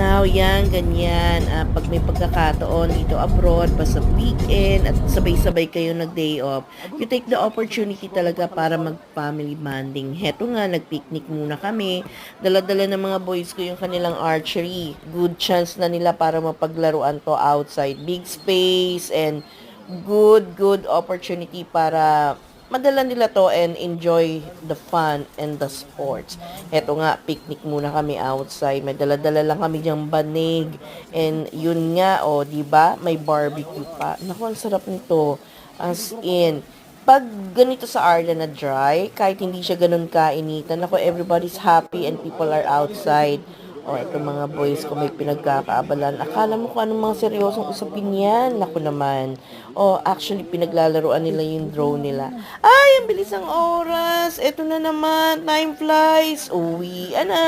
Now, yan, ganyan. Pag may pagkakataon dito abroad, basta weekend, at sabay-sabay kayo nag-day off, you take the opportunity talaga para mag-family bonding. Heto nga, nag-picnic muna kami. Dala-dala ng mga boys ko yung kanilang archery. Good chance na nila para mapaglaruan to outside. Big space and good opportunity para madala nila to and enjoy the fun and the sports. Eto nga, picnic muna kami outside. May dala-dala lang kami diyang banig. And yun nga, oh, di ba? May barbecue pa. Naku, ang sarap nito. As in, pag ganito sa Arla na dry, kahit hindi siya ganun kainitan, ako everybody's happy and people are outside. O, ito mga boys ko may pinagkakaabalan. Akala mo kung anong mga seryosong usapin yan. Naku naman. O, actually, pinaglalaroan nila yung drone nila. Ay, ang bilis ang oras. Ito na naman. Time flies. Uwi na.